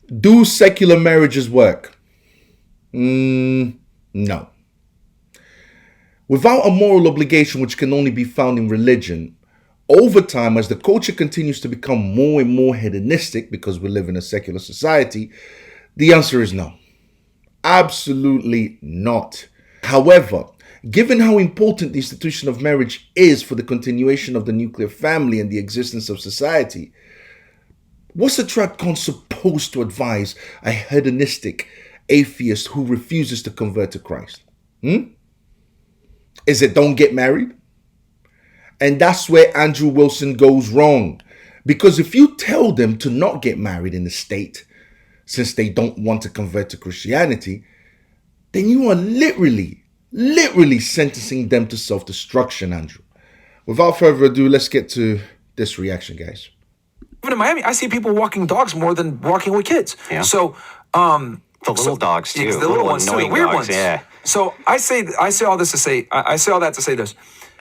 Do secular marriages work? No. Without a moral obligation which can only be found in religion, over time, as the culture continues to become more and more hedonistic because we live in a secular society, the answer is no. Absolutely not. However, given how important the institution of marriage is for the continuation of the nuclear family and the existence of society, what's a TradCon supposed to advise a hedonistic atheist who refuses to convert to Christ? Is it don't get married? And that's where Andrew Wilson goes wrong. Because if you tell them to not get married in the state, since they don't want to convert to Christianity, then you are literally sentencing them to self-destruction, Andrew. Without further ado, let's get to this reaction, guys. Even in Miami, I see people walking dogs more than walking with kids. Yeah. So, the little dogs too, the little ones too, the weird ones. Yeah. So I say all this to say, I say all that to say this.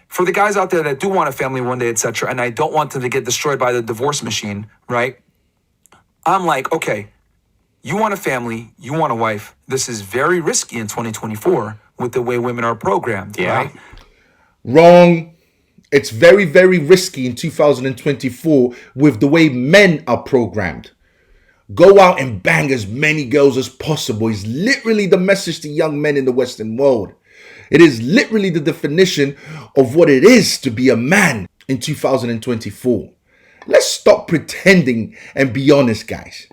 For the guys out there that do want a family one day, etc., and I don't want them to get destroyed by the divorce machine, right? I'm like, okay, you want a family, you want a wife. This is very risky in 2024 with the way women are programmed, right? Wrong. It's very, very risky in 2024 with the way men are programmed. Go out and bang as many girls as possible is literally the message to young men in the Western world. It is literally the definition of what it is to be a man in 2024. Let's stop pretending and be honest, guys.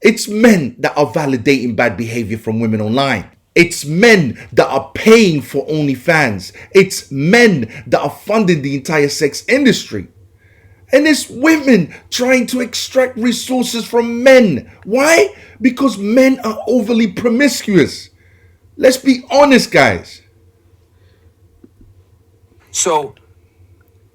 It's men that are validating bad behavior from women online. It's men that are paying for OnlyFans. It's men that are funding the entire sex industry. And it's women trying to extract resources from men. Why? Because men are overly promiscuous. Let's be honest, guys. So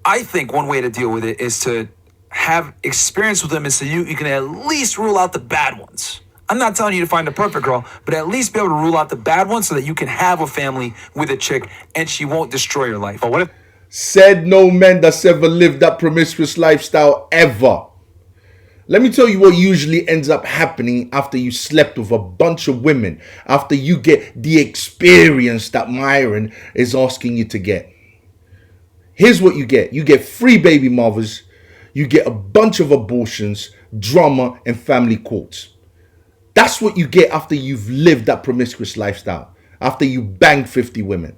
I think one way to deal with it is to have experience with them, and so you can at least rule out the bad ones. I'm not telling you to find a perfect girl, but at least be able to rule out the bad ones so that you can have a family with a chick and she won't destroy your life. But what if Said no man that's ever lived that promiscuous lifestyle ever. Let me tell you what usually ends up happening after you slept with a bunch of women, after you get the experience that Myron is asking you to get. Here's what you get. You get 3 baby mothers, you get a bunch of abortions, drama, and family courts. That's what you get after you've lived that promiscuous lifestyle, after you bang 50 women.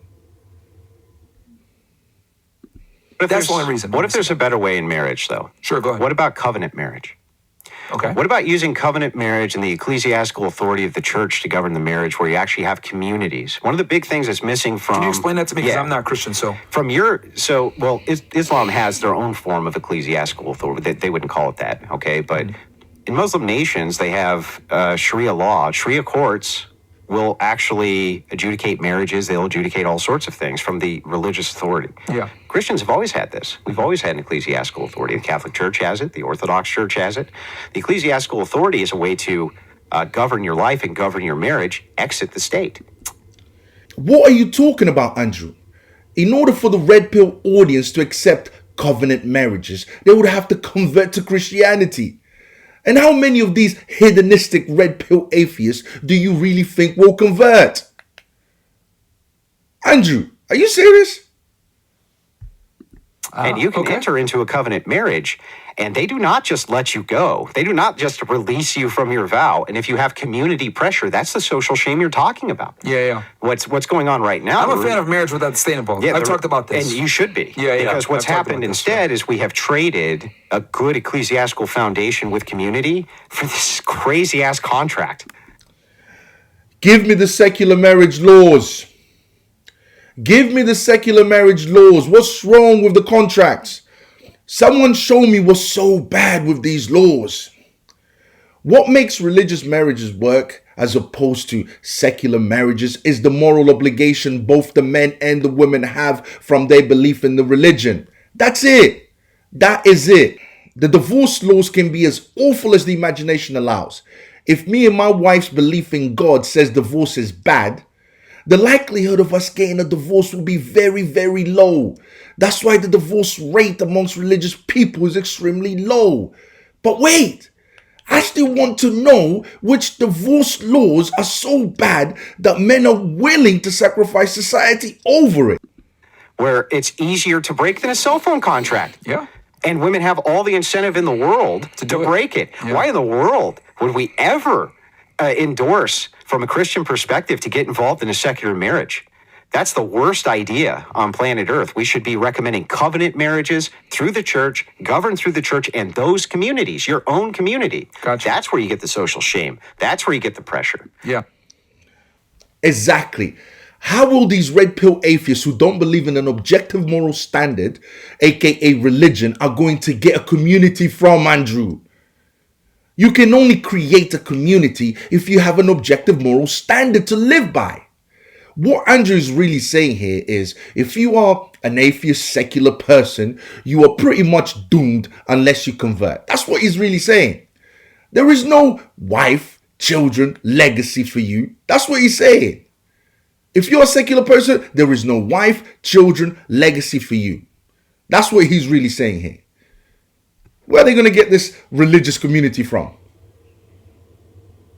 That's the only reason. What if there's a better way in marriage, though? Sure, go ahead. What about covenant marriage? Okay. What about using covenant marriage and the ecclesiastical authority of the church to govern the marriage, where you actually have communities? One of the big things that's missing from... Can you explain that to me? Because I'm not Christian, so... Islam has their own form of ecclesiastical authority. They wouldn't call it that, okay? But in Muslim nations, they have Sharia law. Sharia courts will actually adjudicate marriages. They'll adjudicate all sorts of things from the religious authority. Yeah. Christians have always had this. We've always had an ecclesiastical authority. The Catholic Church has it. The Orthodox Church has it. The ecclesiastical authority is a way to govern your life and govern your marriage. Exit the state. What are you talking about, Andrew? In order for the red pill audience to accept covenant marriages, they would have to convert to Christianity. And how many of these hedonistic red pill atheists do you really think will convert? Andrew, are you serious? And you can enter into a covenant marriage, and they do not just let you go. They do not just release you from your vow. And if you have community pressure, that's the social shame you're talking about. Yeah. What's going on right now? I'm a fan of marriage without the state involved. I've talked about this. And you should be. Yeah. Because what's happened instead is we have traded a good ecclesiastical foundation with community for this crazy-ass contract. Give me the secular marriage laws. Give me the secular marriage laws. What's wrong with the contracts? Someone show me what's so bad with these laws. What makes religious marriages work as opposed to secular marriages is the moral obligation both the men and the women have from their belief in the religion. That's it. That is it. The divorce laws can be as awful as the imagination allows. If me and my wife's belief in God says divorce is bad, the likelihood of us getting a divorce will be very, very low. That's why the divorce rate amongst religious people is extremely low. But wait, I still want to know which divorce laws are so bad that men are willing to sacrifice society over it. Where it's easier to break than a cell phone contract. Yeah. And women have all the incentive in the world to do it. break it. Yeah. Why in the world would we ever endorse, from a Christian perspective, to get involved in a secular marriage? That's the worst idea on planet Earth. We should be recommending covenant marriages through the church, governed through the church and those communities, your own community. Gotcha. That's where you get the social shame. That's where you get the pressure. Yeah. Exactly. How will these red pill atheists who don't believe in an objective moral standard, aka religion, are going to get a community from, Andrew? You can only create a community if you have an objective moral standard to live by. What Andrew is really saying here is if you are an atheist secular person, you are pretty much doomed unless you convert. That's what he's really saying. There is no wife, children, legacy for you. That's what he's saying. If you're a secular person, there is no wife, children, legacy for you. That's what he's really saying here. Where are they going to get this religious community from?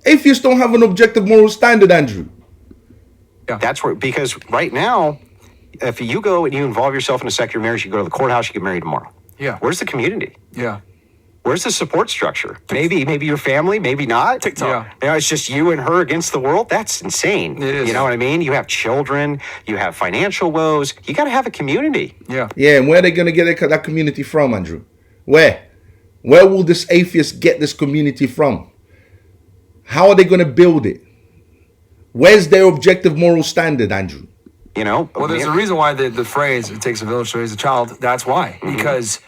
Atheists don't have an objective moral standard, Andrew. Yeah. That's where, because right now, if you go and you involve yourself in a secular marriage, you go to the courthouse, you get married tomorrow. Yeah. Where's the community? Yeah. Where's the support structure? Maybe your family, maybe not. TikTok. Yeah. You know, it's just you and her against the world. That's insane. It is. You know what I mean? You have children, you have financial woes. You got to have a community. Yeah. Yeah, and where are they going to get that community from, Andrew? Where? Where will this atheist get this community from? How are they going to build it? Where's their objective moral standard, Andrew? You know? Well, there's a reason why the phrase "it takes a village to raise a child." That's why, because,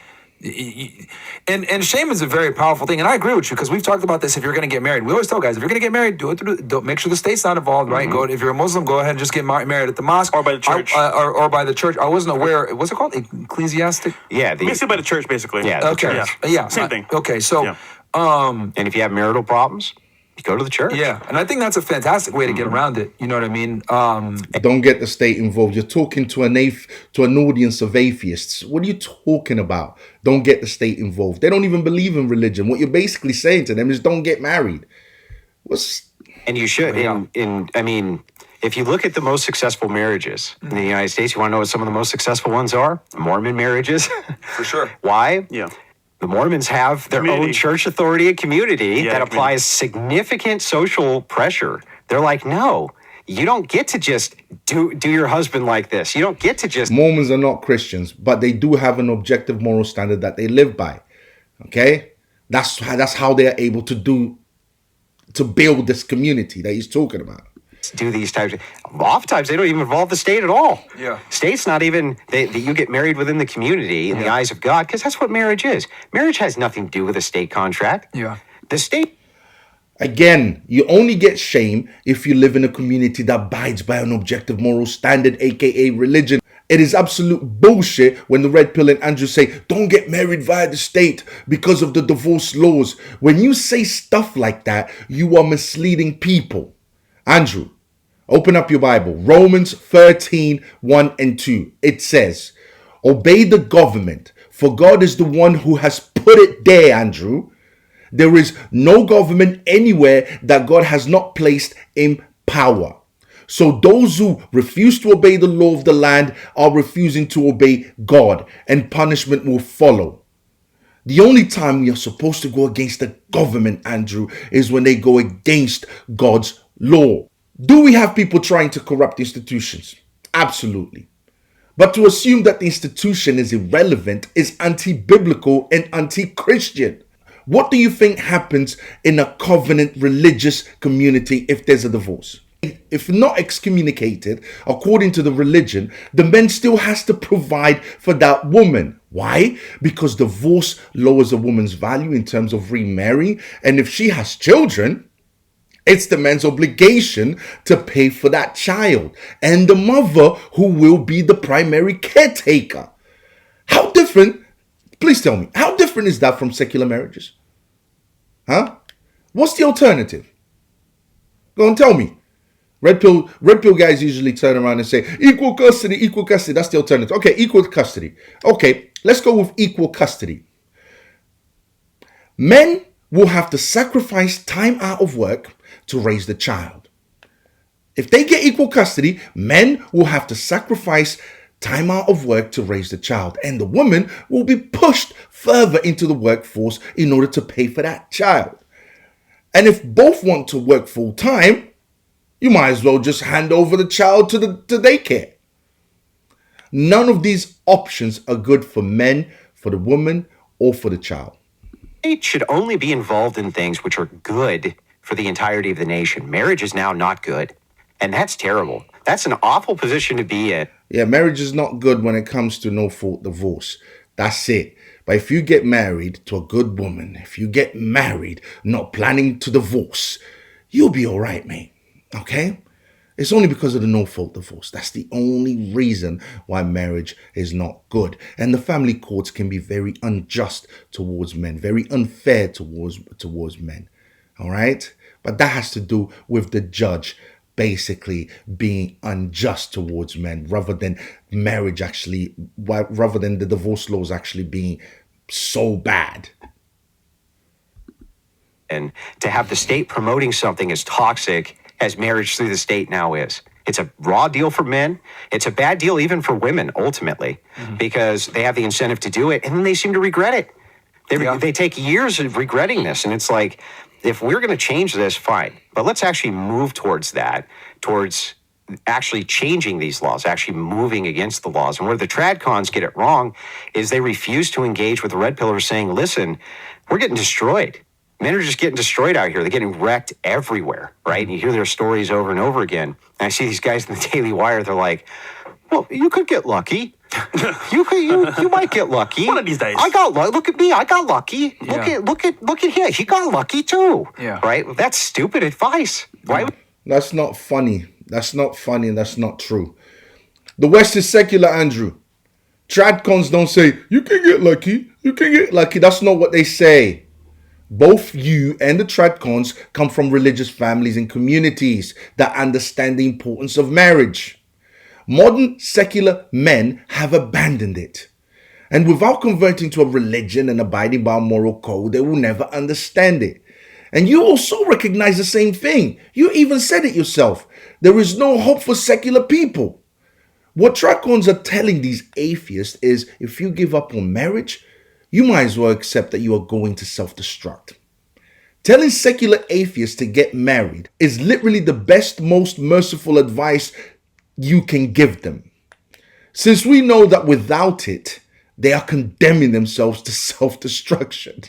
and shame is a very powerful thing. And I agree with you because we've talked about this. If you're going to get married, we always tell guys, if you're going to get married, do it through. Don't make sure the state's not involved, right? Go if you're a Muslim, go ahead and just get married at the mosque Or by the church. or by the church. I wasn't aware. What's it called? Ecclesiastic. Yeah. Basically by the church, basically. Yeah. The Okay. church. Yeah. Same thing. Okay. So. Yeah. And if you have marital problems, you go to the church. Yeah, and I think that's a fantastic way to get around it. You know what I mean? Don't get the state involved. You're talking to an audience of atheists. What are you talking about? Don't get the state involved. They don't even believe in religion. What you're basically saying to them is don't get married. And you should. Yeah. I mean, if you look at the most successful marriages in the United States, you want to know what some of the most successful ones are? Mormon marriages. For sure. Why? Yeah. The Mormons have their Community. own church authority and community Yeah, that community. applies significant social pressure. They're like, no, you don't get to just do your husband like this. You don't get to just. Mormons are not Christians, but they do have an objective moral standard that they live by. Okay? That's how they're able to build this community that he's talking about. Do these types of, oftentimes they don't even involve the state at all. Yeah. State's not even, you get married within the community in the eyes of God, because that's what marriage is. Marriage has nothing to do with a state contract. Yeah. The state. Again, you only get shame if you live in a community that abides by an objective moral standard, aka religion. It is absolute bullshit when the red pill and Andrew say, don't get married via the state because of the divorce laws. When you say stuff like that, you are misleading people. Andrew, open up your Bible. Romans 13, 1 and 2. It says, obey the government, for God is the one who has put it there, Andrew. There is no government anywhere that God has not placed in power. So those who refuse to obey the law of the land are refusing to obey God, and punishment will follow. The only time we are supposed to go against the government, Andrew, is when they go against God's law. Do we have people trying to corrupt institutions? Absolutely. But to assume that the institution is irrelevant is anti-biblical and anti-Christian. What do you think happens in a covenant religious community if there's a divorce? If not excommunicated, according to the religion, the man still has to provide for that woman. Why? Because divorce lowers a woman's value in terms of remarrying. And if she has children, it's the man's obligation to pay for that child and the mother who will be the primary caretaker. How different, please tell me, how different is that from secular marriages? Huh? What's the alternative? Go and tell me. Red pill guys usually turn around and say, equal custody. That's the alternative. Okay, equal custody. Okay, let's go with equal custody. Men will have to sacrifice time out of work to raise the child. If they get equal custody, men will have to sacrifice time out of work to raise the child, and the woman will be pushed further into the workforce in order to pay for that child. And if both want to work full time, you might as well just hand over the child to daycare. None of these options are good for men, for the woman, or for the child. State should only be involved in things which are good for the entirety of the nation. Marriage is now not good. And that's terrible. That's an awful position to be in. Yeah, marriage is not good when it comes to no-fault divorce. That's it. But if you get married to a good woman, if you get married not planning to divorce, you'll be all right, mate. Okay? It's only because of the no-fault divorce. That's the only reason why marriage is not good. And the family courts can be very unjust towards men, very unfair towards men. All right? But that has to do with the judge basically being unjust towards men rather than rather than the divorce laws actually being so bad. And to have the state promoting something as toxic as marriage through the state now is. It's a raw deal for men. It's a bad deal even for women, ultimately, because they have the incentive to do it, and then they seem to regret it. They take years of regretting this, and it's like, if we're going to change this, fine. But let's actually move towards that, towards actually changing these laws, actually moving against the laws. And where the tradcons get it wrong is they refuse to engage with the red pillars saying, listen, we're getting destroyed. Men are just getting destroyed out here. They're getting wrecked everywhere, right? And you hear their stories over and over again. And I see these guys in the Daily Wire, they're like, well, you could get lucky. You might get lucky. One of these days. I got lucky. Look at me. I got lucky. Yeah. Look at him. He got lucky too. Yeah. Right? That's stupid advice. Why? That's not funny. That's not funny, and that's not true. The West is secular, Andrew. Tradcons don't say, you can get lucky. You can get lucky. That's not what they say. Both you and the Tradcons come from religious families and communities that understand the importance of marriage. Modern secular men have abandoned it. And without converting to a religion and abiding by a moral code, they will never understand it. And you also recognize the same thing. You even said it yourself. There is no hope for secular people. What Tradcons are telling these atheists is if you give up on marriage, you might as well accept that you are going to self-destruct. Telling secular atheists to get married is literally the best, most merciful advice you can give them. Since we know that without it, they are condemning themselves to self-destruction.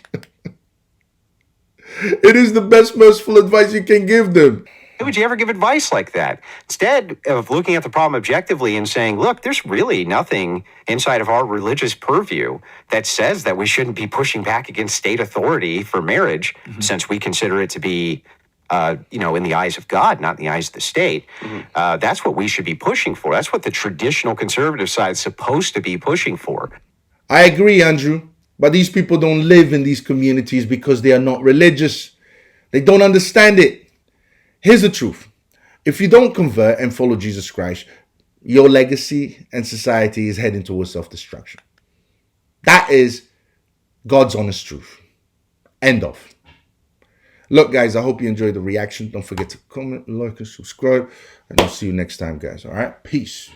It is the best merciful advice you can give them. Why would you ever give advice like that? Instead of looking at the problem objectively and saying, look, there's really nothing inside of our religious purview that says that we shouldn't be pushing back against state authority for marriage, since we consider it to be in the eyes of God, not in the eyes of the state. That's what we should be pushing for. That's what the traditional conservative side is supposed to be pushing for. I agree, Andrew, but these people don't live in these communities because they are not religious. They don't understand it. Here's the truth. If you don't convert and follow Jesus Christ, your legacy and society is heading towards self-destruction. That is God's honest truth. End of. Look, guys, I hope you enjoyed the reaction. Don't forget to comment, like, and subscribe. And I'll see you next time, guys. All right? Peace.